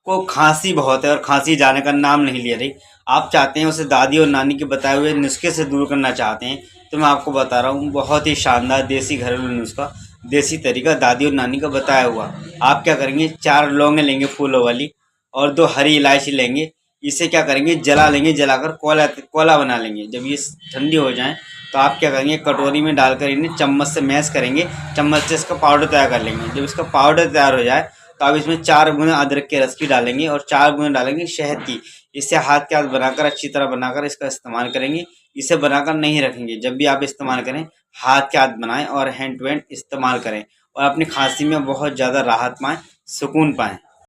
आपको खांसी बहुत है और खांसी जाने का नाम नहीं ले रही, आप चाहते हैं उसे दादी और नानी के बताए हुए नुस्खे से दूर करना चाहते हैं, तो मैं आपको बता रहा हूँ बहुत ही शानदार देसी घरेलू नुस्खा, देसी तरीका दादी और नानी का बताया हुआ। आप क्या करेंगे, 4 लौंगे लेंगे फूलों वाली और 2 हरी इलायची लेंगे। इसे क्या करेंगे, जला लेंगे, जलाकर कोला कोला बना लेंगे। जब ये ठंडी हो जाए तो आप क्या करेंगे, कटोरी में डालकर इन्हें चम्मच से मैश करेंगे, चम्मच से इसका पाउडर तैयार कर लेंगे। जब इसका पाउडर तैयार हो जाए तो आप इसमें 4 बूंद अदरक के रस की डालेंगे और 4 बूंद डालेंगे शहद की। इसे हाथ के हाथ बनाकर अच्छी तरह बनाकर इसका इस्तेमाल करेंगे। इसे बनाकर नहीं रखेंगे, जब भी आप इस्तेमाल करें हाथ के हाथ बनाएं और हैंड टू हैंड इस्तेमाल करें और अपनी खांसी में बहुत ज़्यादा राहत पाएं, सुकून पाएं।